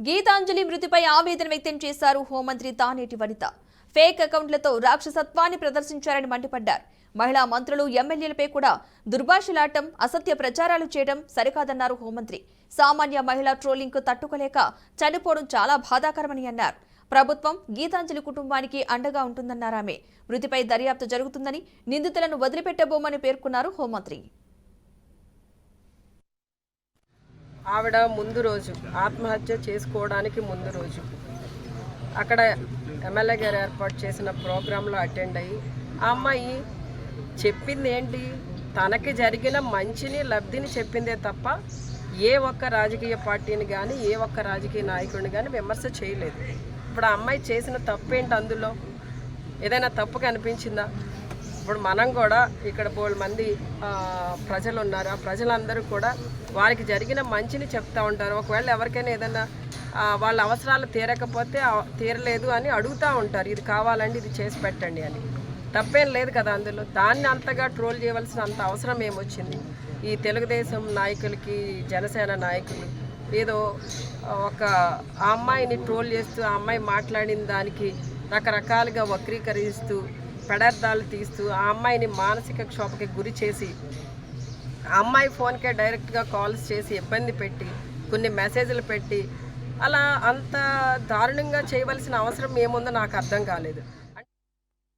గీతాంజలి మృతిపై ఆవేదన వ్యక్తం చేశారు హోంమంత్రి తానేటి వనిత. ఫేక్ అకౌంట్లతో రాక్షసత్వాన్ని ప్రదర్శించారని మండిపడ్డారు. మహిళా మంత్రులు, ఎమ్మెల్యేలపై కూడా దుర్భాషలాడటం, అసత్య ప్రచారాలు చేయడం సరికాదన్నారు హోంమంత్రి. సామాన్య మహిళా ట్రోలింగ్కు తట్టుకోలేక చనిపోవడం చాలా బాధాకరమని అన్నారు. ప్రభుత్వం గీతాంజలి కుటుంబానికి అండగా ఉంటుందన్నారు ఆమె. మృతిపై దర్యాప్తు జరుగుతుందని, నిందితులను వదిలిపెట్టబోమని పేర్కొన్నారు హోంమంత్రి. ఆవిడ ముందు రోజు ఆత్మహత్య చేసుకోవడానికి ముందు రోజు అక్కడ ఎమ్మెల్యే గారు ఏర్పాటు చేసిన ప్రోగ్రాంలో అటెండ్ అయ్యి ఆ అమ్మాయి చెప్పింది ఏంటి, తనకి జరిగిన మంచిని లబ్ధిని చెప్పిందే తప్ప ఏ ఒక్క రాజకీయ పార్టీని కానీ ఏ ఒక్క రాజకీయ నాయకుడిని కానీ విమర్శ చేయలేదు. ఇప్పుడు ఆ అమ్మాయి చేసిన తప్పేంటి, అందులో ఏదైనా తప్పు కనిపించిందా? ఇప్పుడు మనం కూడా ఇక్కడ బోల్డ్ మంది ప్రజలు ఉన్నారు. ఆ ప్రజలందరూ కూడా వారికి జరిగిన మంచిని చెప్తూ ఉంటారు. ఒకవేళ ఎవరికైనా ఏదైనా వాళ్ళ అవసరాలు తీరలేదు అని అడుగుతూ ఉంటారు, ఇది కావాలండి, ఇది చేసి పెట్టండి అని. తప్పేం లేదు కదా అందులో. దాన్ని అంతగా ట్రోల్ చేయవలసిన అంత అవసరం ఏమొచ్చింది? ఈ తెలుగుదేశం నాయకులకి, జనసేన నాయకులు ఏదో ఒక ఆ అమ్మాయిని ట్రోల్ చేస్తూ, ఆ అమ్మాయి మాట్లాడిన దానికి రకరకాలుగా వక్రీకరిస్తూ, పెడార్థాలు తీస్తూ, ఆ అమ్మాయిని మానసిక క్షోభకి గురి చేసి, ఆ అమ్మాయి ఫోన్కే డైరెక్ట్గా కాల్స్ చేసి ఇబ్బంది పెట్టి, కొన్ని మెసేజ్లు పెట్టి, అలా అంత దారుణంగా చేయవలసిన అవసరం ఏముందో నాకు అర్థం కాలేదు.